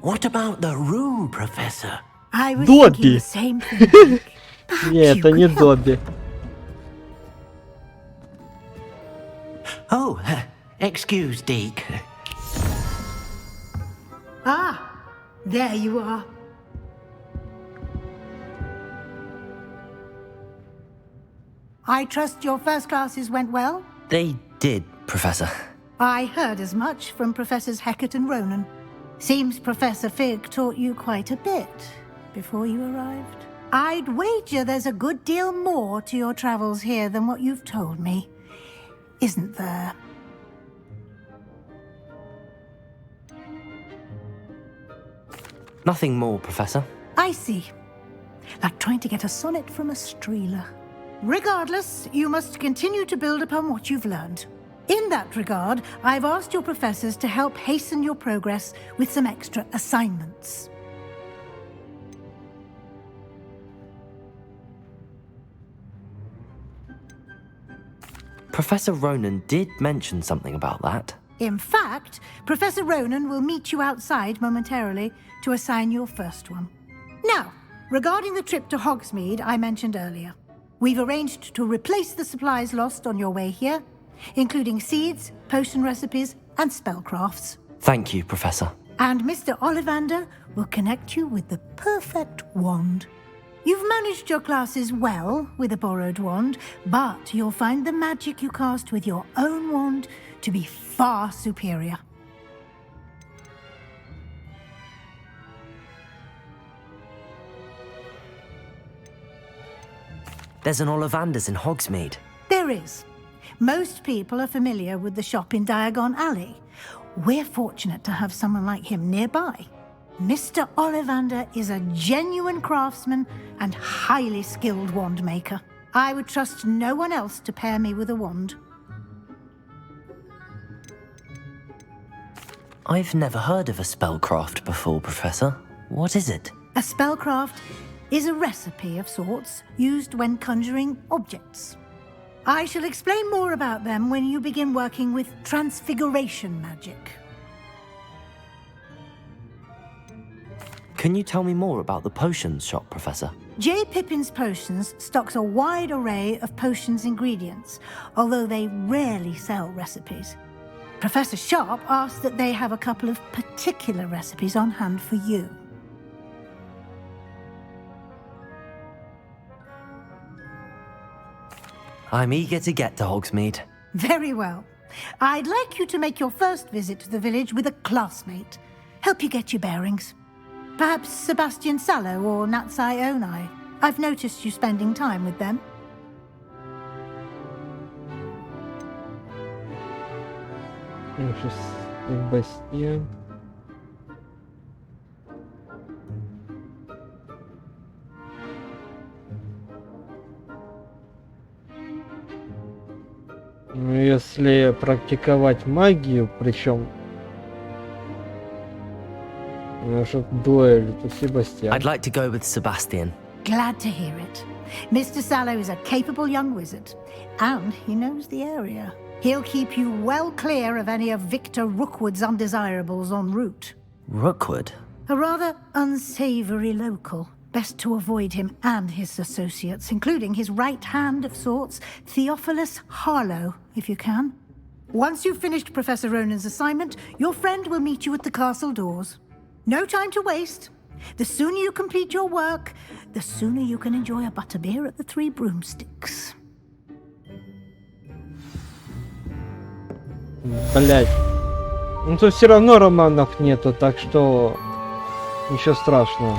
What about the room, Professor? I was thinking the same thing. Нет, это не Добби. Oh, excuse, Deke. Ah, there you are. I trust your first classes went well? They did, Professor. I heard as much from Professors Hecat and Ronan. Seems Professor Fig taught you quite a bit before you arrived. I'd wager there's a good deal more to your travels here than what you've told me, isn't there? Nothing more, Professor. I see. Like trying to get a sonnet from a streeler. Regardless, you must continue to build upon what you've learned. In that regard, I've asked your professors to help hasten your progress with some extra assignments. Professor Ronan did mention something about that. In fact, Professor Ronan will meet you outside momentarily to assign your first one. Now, regarding the trip to Hogsmeade I mentioned earlier. We've arranged to replace the supplies lost on your way here, including seeds, potion recipes, and spellcrafts. Thank you, Professor. And Mr. Ollivander will connect you with the perfect wand. You've managed your classes well with a borrowed wand, but you'll find the magic you cast with your own wand to be far superior. There's an Ollivander's in Hogsmeade. There is. Most people are familiar with the shop in Diagon Alley. We're fortunate to have someone like him nearby. Mr. Ollivander is a genuine craftsman and highly skilled wand maker. I would trust no one else to pair me with a wand. I've never heard of a spellcraft before, Professor. What is it? A spellcraft is a recipe of sorts used when conjuring objects. I shall explain more about them when you begin working with transfiguration magic. Can you tell me more about the potions shop, Professor? J. Pippin's Potions stocks a wide array of potions ingredients, although they rarely sell recipes. Professor Sharp asked that they have a couple of particular recipes on hand for you. I'm eager to get to Hogsmeade. Very well. I'd like you to make your first visit to the village with a classmate. Help you get your bearings. Perhaps Sebastian Sallow or Natsai Onai. I've noticed you spending time with them. Себастьян. Ну, если практиковать магию, причем наша дуэль, то Себастьян. I'd like to go with Sebastian. Glad to hear it. Mr. Sallow is a capable young wizard, and he knows the area. He'll keep you well clear of any of Victor Rookwood's undesirables en route. Rookwood? A rather unsavory local. Best to avoid him and his associates, including his right hand of sorts, Theophilus Harlow, if you can. Once you've finished Professor Ronan's assignment, your friend will meet you at the castle doors. No time to waste. The sooner you complete your work, the sooner you can enjoy a butterbeer at the Three Broomsticks. Блять. Ну то все равно романов нету, так что ничего страшного.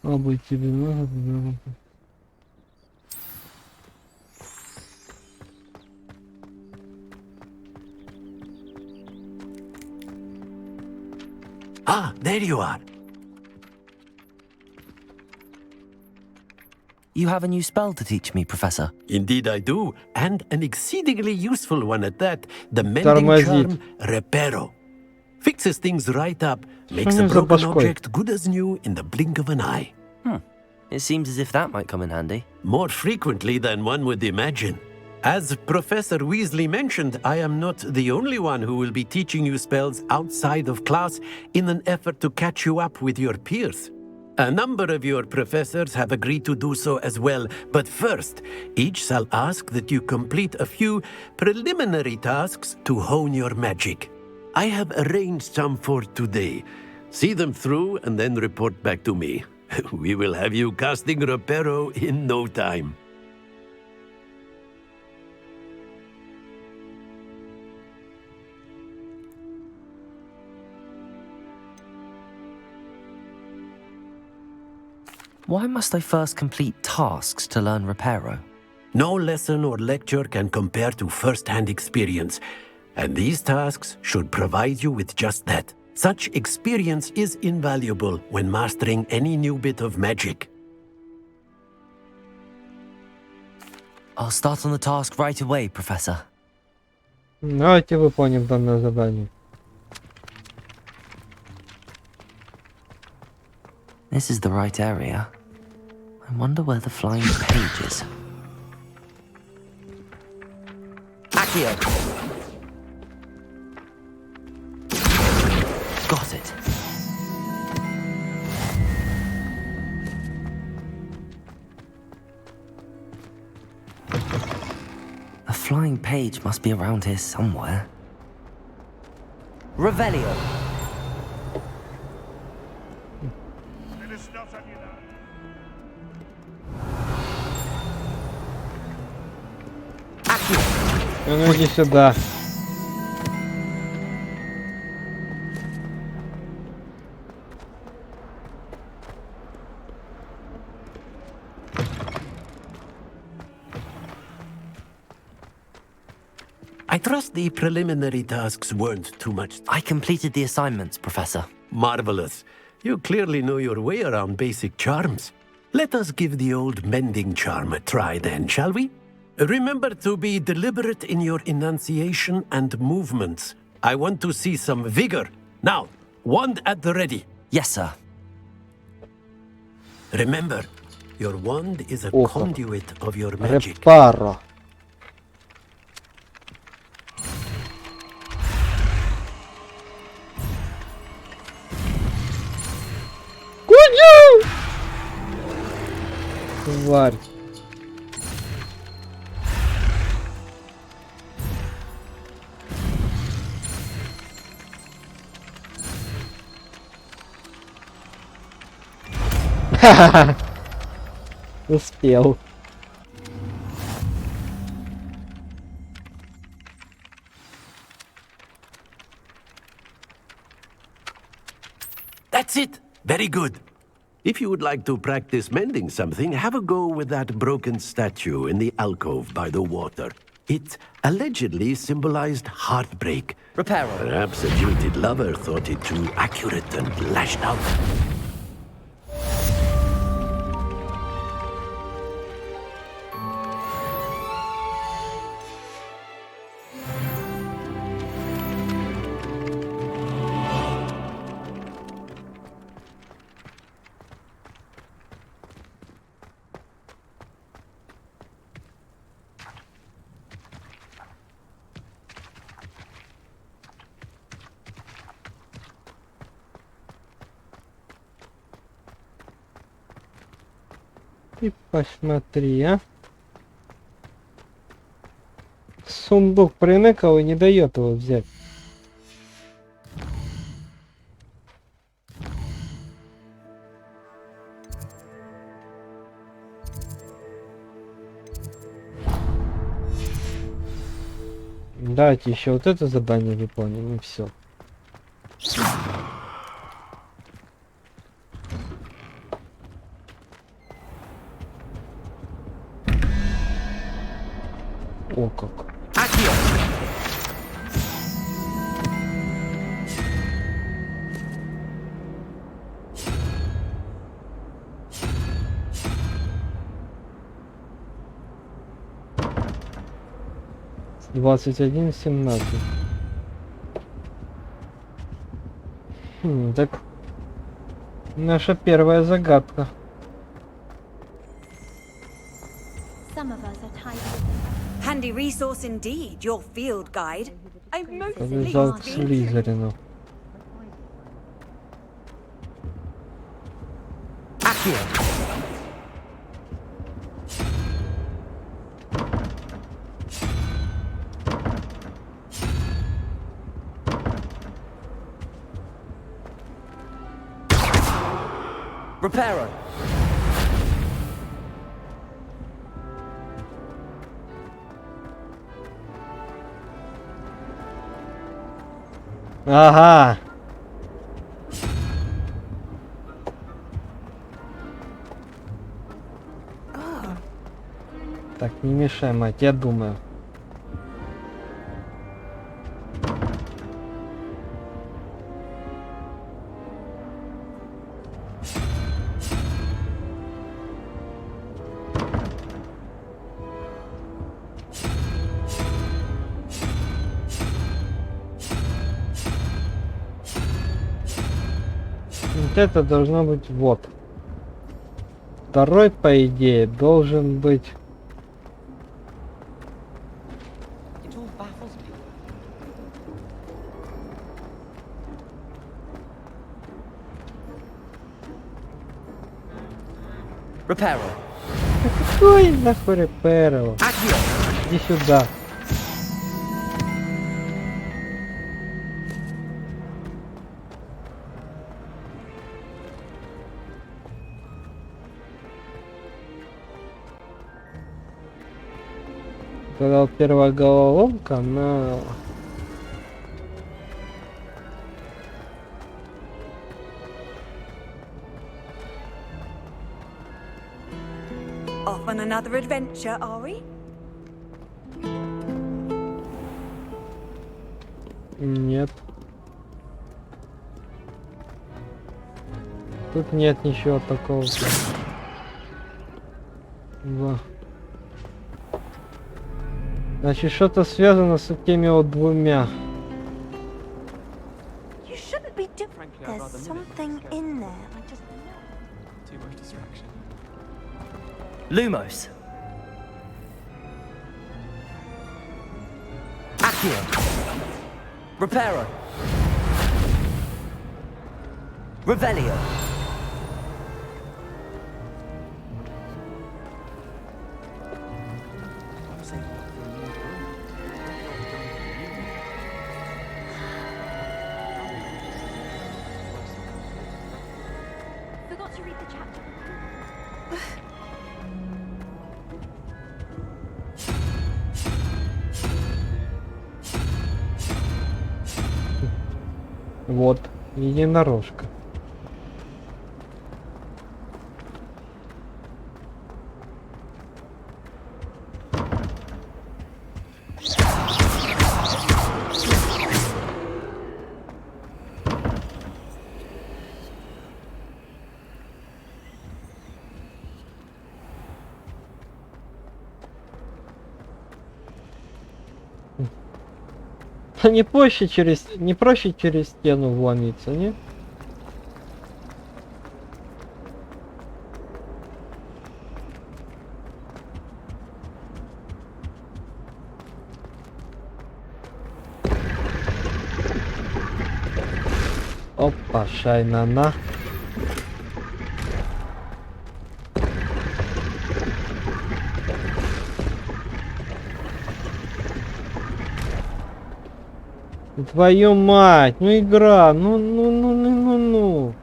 А быть тебе надо. Ah, there you are. You have a new spell to teach me, Professor. Indeed I do, and an exceedingly useful one at that. The mending charm, Reparo. Fixes things right up, makes a broken object good as new in the blink of an eye. It seems as if that might come in handy. More frequently than one would imagine. As Professor Weasley mentioned, I am not the only one who will be teaching you spells outside of class in an effort to catch you up with your peers. A number of your professors have agreed to do so as well, but first, each shall ask that you complete a few preliminary tasks to hone your magic. I have arranged some for today. See them through and then report back to me. We will have you casting Reparo in no time. Why must I first complete tasks to learn Reparo? No lesson or lecture can compare to first-hand experience, and these tasks should provide you with just that. Such experience is invaluable when mastering any new bit of magic. I'll start on the task right away, Professor. Давайте выполним данное задание. This is the right area. I wonder where the flying page is. Accio! got it. A flying page must be around here somewhere. Revelio. Ну иди сюда. I trust the preliminary tasks weren't too much. I completed the assignments, Professor. Marvelous. You clearly know your way around basic charms. Let us give the old mending charm a try then, shall we? Remember to be deliberate in your enunciation and movements. I want to see some vigor. Now, wand at the ready. Yes, sir. Remember, your wand is a conduit of your magic. Reparo. Тварь. Ха-ха-ха. Успел. That's it. Very good. If you would like to practice mending something, have a go with that broken statue in the alcove by the water. It allegedly symbolized heartbreak. Reparo. Perhaps a jilted lover thought it too accurate and lashed out. Ты посмотри, а. Сундук приныкал и не дает его взять. Давайте еще вот это задание выполним и все. О как. С 21:17. Так. Наша первая загадка. Handy resource indeed, your field guide. I'm most Побежал к Слизерину. Reparo. Ага. Так, не мешай, мать, я думаю. Вот это должно быть вот. Второй, по идее, должен быть. Reparo. Какой нахуй реперо? Иди сюда. Когда вот первая головоломка, она... Off on another adventure, are we? Нет. Тут нет ничего такого. Да. Значит, что-то связано с теми вот двумя. You shouldn't be doing. There's something in there. I just Too much distraction. Lumos. Accio. Reparo. Revelio. Forgot to read the chapter. Вот, единорожка. Не проще через стену вломиться, не? Опа, шайнана. Твою мать, ну игра, ну.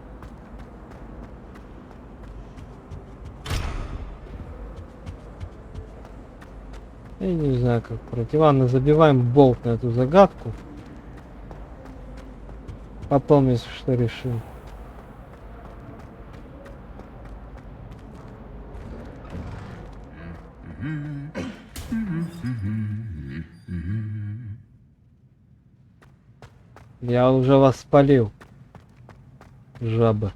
Я не знаю, как пройти. Ладно, забиваем болт на эту загадку. Потом, если что, решим. Я уже вас спалил, жаба.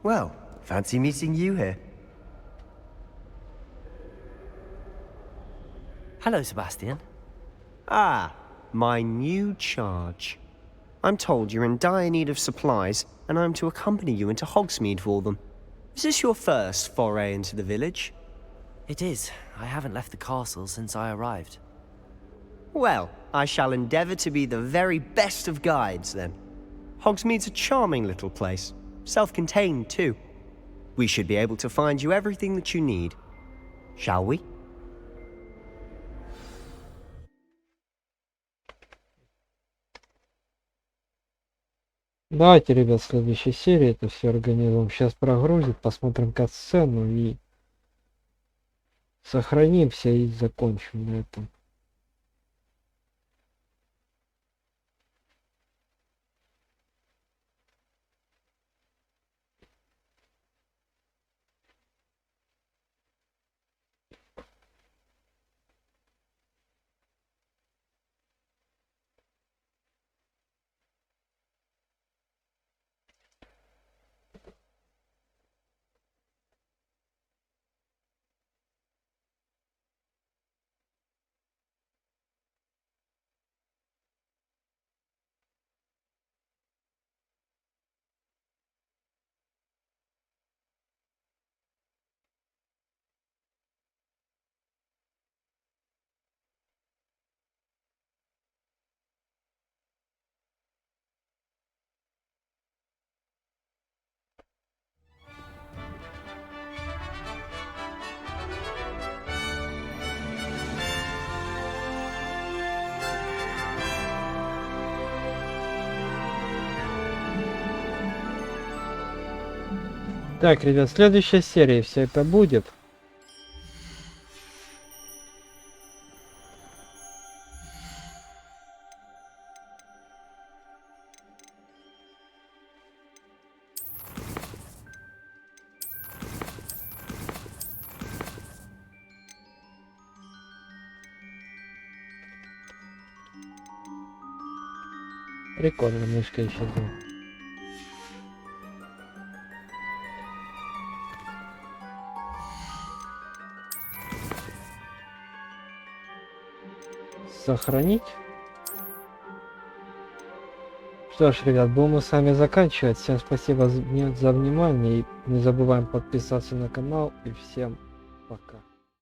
Well, fancy meeting you here. Hello, Sebastian. Ah, my new charge. I'm told you're in dire need of supplies, and I'm to accompany you into Hogsmeade for them. Is this your first foray into the village? It is. I haven't left the castle since I arrived. Well, I shall endeavour to be the very best of guides, then. Hogsmeade's a charming little place. Self-contained, too. We should be able to find you everything that you need. Shall we? Давайте, ребят, в следующей серии это все организуем. Сейчас прогрузит, посмотрим кат-сцену и сохранимся и закончим на этом. Так, ребят, в следующей серии все это будет. Прикольно, мышка еще тут. Сохранить. Что ж, ребят, будем с вами заканчивать. Всем спасибо за внимание. И не забываем подписаться на канал. И всем пока.